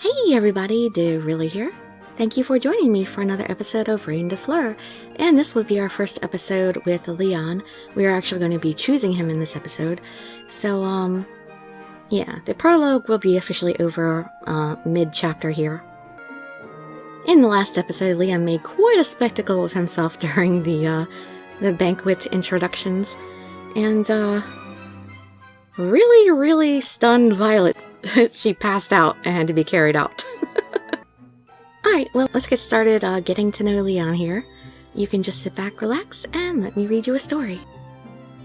Hey everybody, Dirili here. Thank you for joining me for another episode of Reine Des Fleurs, and this would be our first episode with Leon. We are actually going to be choosing him in this episode, so yeah, the prologue will be officially over mid-chapter here. In the last episode, Leon made quite a spectacle of himself during the banquet introductions, and really stunned Violet. She passed out and had to be carried out. Alright, well, let's get started getting to know Leon here. You can just sit back, relax, and let me read you a story.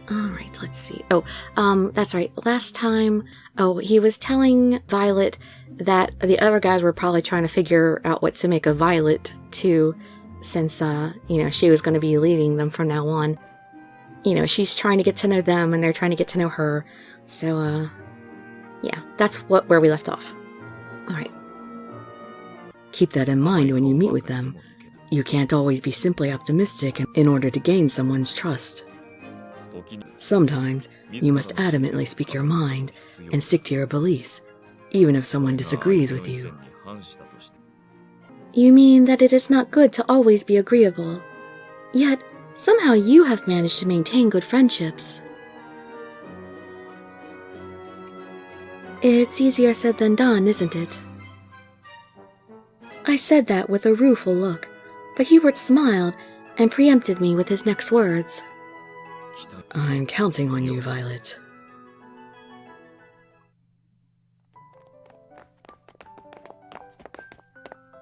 Alright, let's see. Oh, that's right. Last time, he was telling Violet that the other guys were probably trying to figure out what to make of Violet, too, since, she was going to be leading them from now on. She's trying to get to know them, and they're trying to get to know her. So, yeah, that's where we left off. Alright. Keep that in mind when you meet with them. You can't always be simply optimistic in order to gain someone's trust. Sometimes, you must adamantly speak your mind and stick to your beliefs, even if someone disagrees with you. You mean that it is not good to always be agreeable. Yet, somehow you have managed to maintain good friendships. It's easier said than done, isn't it? I said that with a rueful look, but Hubert smiled and preempted me with his next words. I'm counting on you, Violet.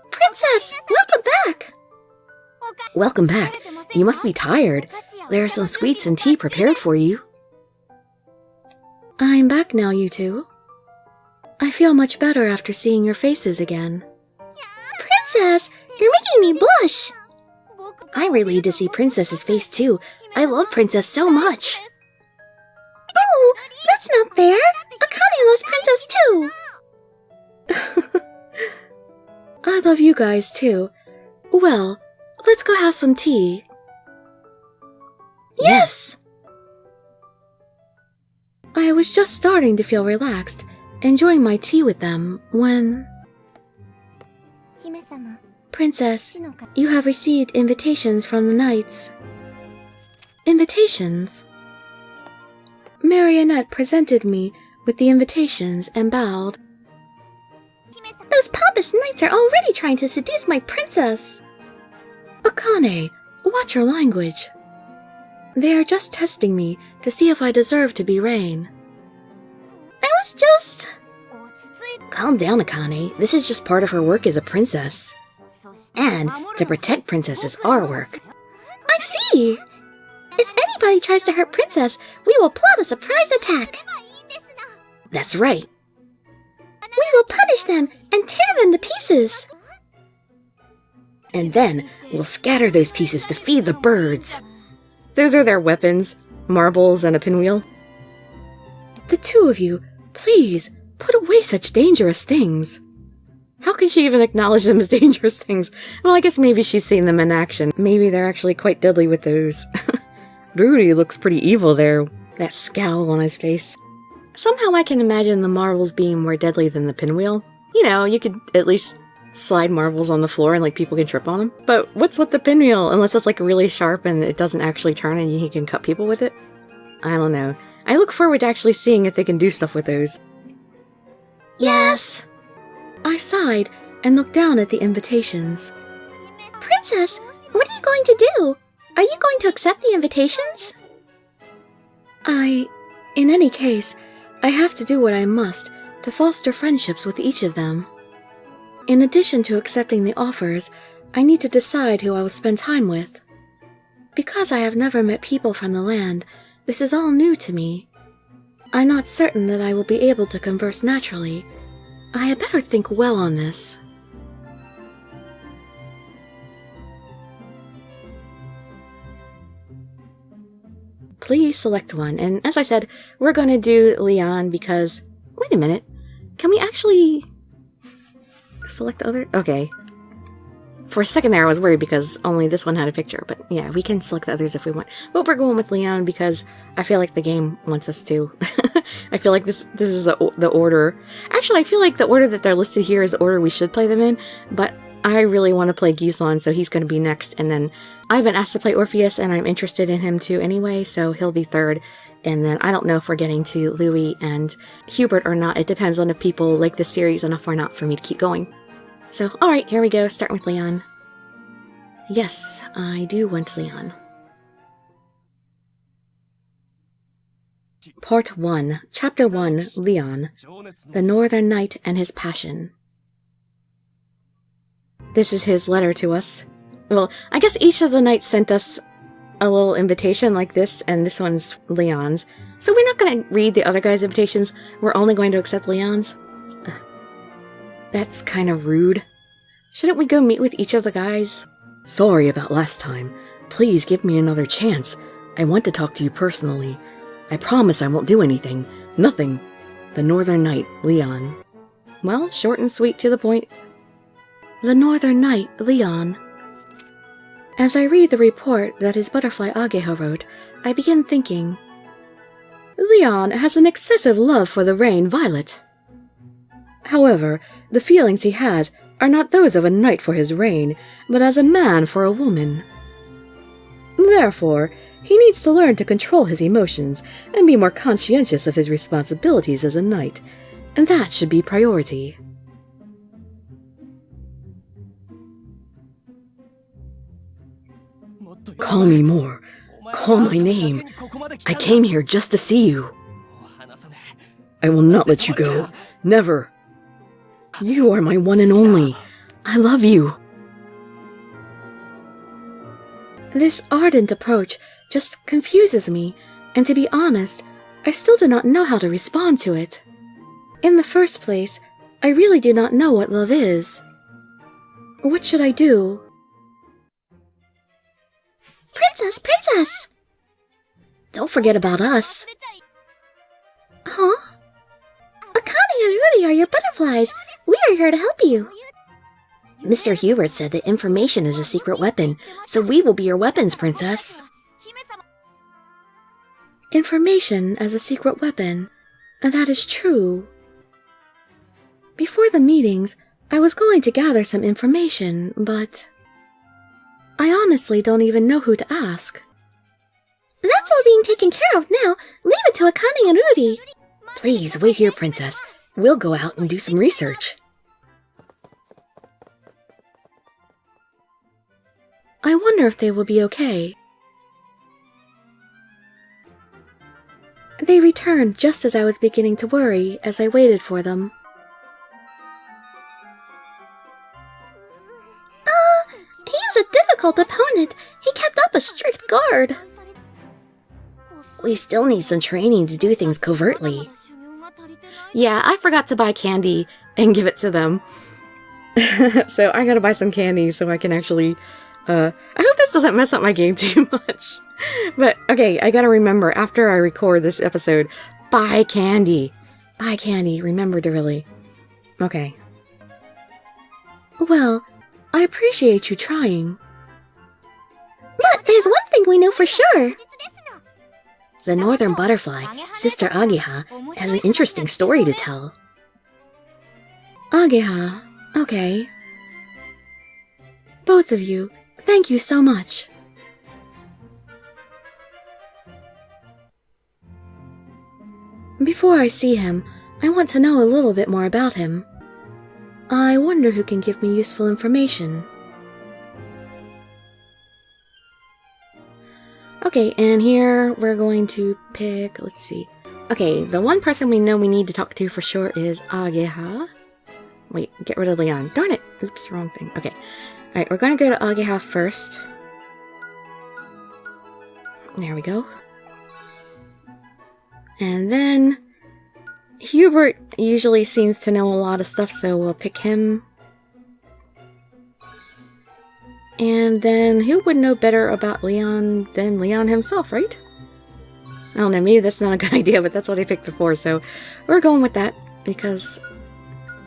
Princess, welcome back! Welcome back. You must be tired. There are some sweets and tea prepared for you. I'm back now, you two. I feel much better after seeing your faces again. Princess, you're making me blush! I relayed to see Princess's face too. I love Princess so much. Oh, that's not fair! Akane loves Princess too! I love you guys too. Well, let's go have some tea. Yes! I was just starting to feel relaxed, enjoying my tea with them, when... Princess, you have received invitations from the knights. Invitations? Marionette presented me with the invitations and bowed. Those pompous knights are already trying to seduce my princess! Akane, watch your language. They are just testing me to see if I deserve to be Reine. I was just... Calm down, Akane. This is just part of her work as a princess. And to protect Princess is our work. I see! If anybody tries to hurt Princess, we will plot a surprise attack. That's right. We will punish them and tear them to pieces. And then we'll scatter those pieces to feed the birds. Those are their weapons, marbles and a pinwheel. The two of you, please, put away such dangerous things. How can she even acknowledge them as dangerous things? Well, I guess maybe she's seen them in action. Maybe they're actually quite deadly with those. Rudy looks pretty evil there, that scowl on his face. Somehow I can imagine the marbles being more deadly than the pinwheel. You could at least slide marbles on the floor and people can trip on them. But what's with the pinwheel? Unless it's really sharp and it doesn't actually turn and you can cut people with it? I don't know. I look forward to actually seeing if they can do stuff with those. Yes! I sighed and looked down at the invitations. Princess, what are you going to do? Are you going to accept the invitations? In any case, I have to do what I must to foster friendships with each of them. In addition to accepting the offers, I need to decide who I will spend time with. Because I have never met people from the land, this is all new to me. I'm not certain that I will be able to converse naturally. I had better think well on this. Please select one, and as I said, we're going to do Leon because... Wait a minute. Can we actually... select the other? Okay. For a second there I was worried because only this one had a picture, but yeah, we can select the others if we want. But we're going with Leon because I feel like the game wants us to. I feel like this is the order. Actually, I feel like the order that they're listed here is the order we should play them in, but I really want to play Gislan, so he's going to be next, and then I've been asked to play Orpheus, and I'm interested in him too anyway, so he'll be third. And then I don't know if we're getting to Louis and Hubert or not. It depends on if people like this series enough or not for me to keep going. So, alright, here we go, starting with Leon. Yes, I do want Leon. Part 1, Chapter 1, Leon, the Northern Knight and His Passion. This is his letter to us. Well, I guess each of the knights sent us a little invitation like this, and this one's Leon's. So we're not going to read the other guys' invitations, we're only going to accept Leon's. That's kind of rude. Shouldn't we go meet with each of the guys? Sorry about last time. Please give me another chance. I want to talk to you personally. I promise I won't do anything. Nothing. The Northern Knight, Leon. Well, short and sweet to the point. The Northern Knight, Leon. As I read the report that his butterfly Ageha wrote, I begin thinking, Leon has an excessive love for the Reine Violet. However, the feelings he has are not those of a knight for his reign, but as a man for a woman. Therefore, he needs to learn to control his emotions and be more conscientious of his responsibilities as a knight, and that should be priority. Call me more. Call my name. I came here just to see you. I will not let you go. Never. You are my one and only. I love you. This ardent approach just confuses me, and to be honest, I still do not know how to respond to it. In the first place, I really do not know what love is. What should I do? Princess, Princess! Don't forget about us. Huh? Akane and Rudy are your butterflies. We are here to help you. Mr. Hubert said that information is a secret weapon, so we will be your weapons, Princess. Information as a secret weapon. That is true. Before the meetings, I was going to gather some information, but I honestly don't even know who to ask. That's all being taken care of now. Leave it to Akane and Rudy. Please, wait here, Princess. We'll go out and do some research. I wonder if they will be okay. They returned just as I was beginning to worry as I waited for them. He is a difficult opponent. He kept up a strict guard. We still need some training to do things covertly. Yeah, I forgot to buy candy and give it to them. So I gotta buy some candy so I can actually... I hope this doesn't mess up my game too much. But, okay, I gotta remember, after I record this episode, buy candy. Buy candy, remember Dirili. Okay. Well, I appreciate you trying. But there's one thing we know for sure. The Northern Butterfly, Sister Ageha, has an interesting story to tell. Ageha, okay. Both of you, thank you so much. Before I see him, I want to know a little bit more about him. I wonder who can give me useful information. Okay, and here we're going to pick, let's see. Okay, the one person we know we need to talk to for sure is Ageha. Wait, get rid of Leon. Darn it! Oops, wrong thing. Okay. Alright, we're gonna go to Ageha first. There we go. And then Hubert usually seems to know a lot of stuff, so we'll pick him. And then who would know better about Leon than Leon himself, right? I don't know, maybe that's not a good idea, but that's what I picked before, so we're going with that, because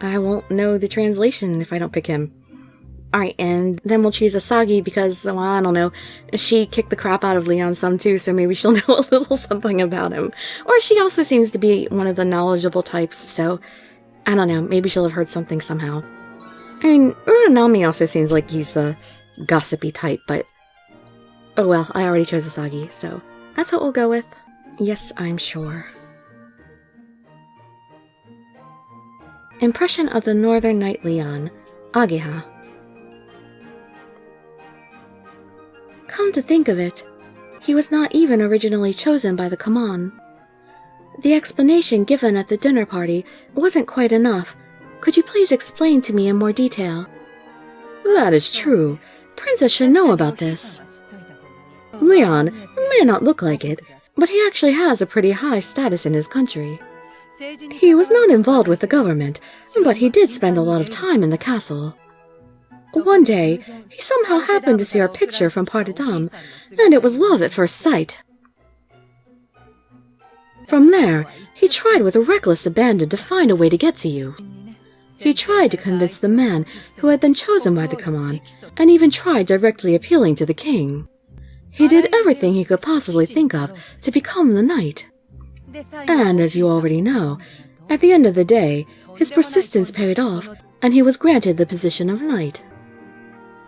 I won't know the translation if I don't pick him. Alright, and then we'll choose Asagi because, well, I don't know, she kicked the crap out of Leon some too, so maybe she'll know a little something about him. Or she also seems to be one of the knowledgeable types, so I don't know, maybe she'll have heard something somehow. I mean, Uranami also seems like he's the gossipy type, but oh well, I already chose Asagi, so that's what we'll go with. Yes, I'm sure. Impression of the Northern Knight Leon, Ageha. Come to think of it, he was not even originally chosen by the Kaman. The explanation given at the dinner party wasn't quite enough. Could you please explain to me in more detail? That is true. Princess should know about this. Leon may not look like it, but he actually has a pretty high status in his country. He was not involved with the government, but he did spend a lot of time in the castle. One day, he somehow happened to see our picture from Partidam, and it was love at first sight. From there, he tried with reckless abandon to find a way to get to you. He tried to convince the man who had been chosen by the Kaman, and even tried directly appealing to the king. He did everything he could possibly think of to become the knight. And as you already know, at the end of the day, his persistence paid off, and he was granted the position of knight.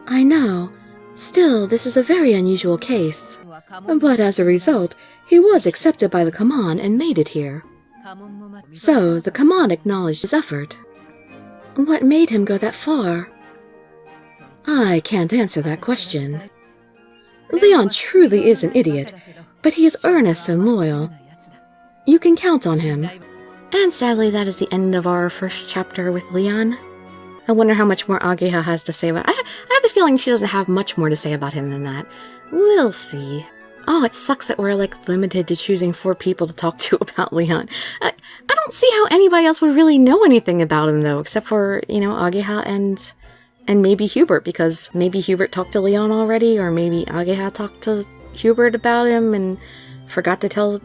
I know. Still, this is a very unusual case. But as a result, he was accepted by the Kaman and made it here. So, the Kaman acknowledged his effort. What made him go that far? I can't answer that question. Leon truly is an idiot, but he is earnest and loyal. You can count on him. And sadly, that is the end of our first chapter with Leon. I wonder how much more Ageha has to say about I have the feeling she doesn't have much more to say about him than that. We'll see. Oh, it sucks that we're, like, limited to choosing 4 people to talk to about Leon. I don't see how anybody else would really know anything about him, though, except for, you know, Ageha and maybe Hubert, because maybe Hubert talked to Leon already, or maybe Ageha talked to Hubert about him and forgot to tell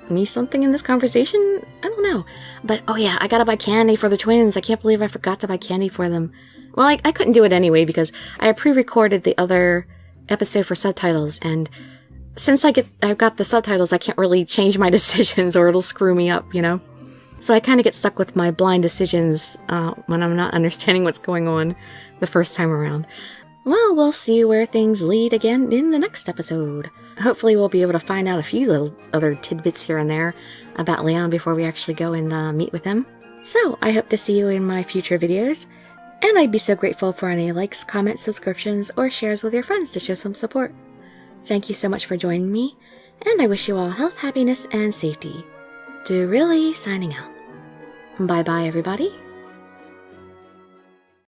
me something in this conversation? I don't know. But, oh yeah, I gotta buy candy for the twins. I can't believe I forgot to buy candy for them. Well, I couldn't do it anyway because I pre-recorded the other episode for subtitles, and since I've got the subtitles, I can't really change my decisions or it'll screw me up, you know? So I kind of get stuck with my blind decisions when I'm not understanding what's going on the first time around. Well, we'll see where things lead again in the next episode. Hopefully we'll be able to find out a few little other tidbits here and there about Leon before we actually go and meet with him. So, I hope to see you in my future videos, and I'd be so grateful for any likes, comments, subscriptions, or shares with your friends to show some support. Thank you so much for joining me, and I wish you all health, happiness, and safety. Dirili signing out. Bye-bye, everybody.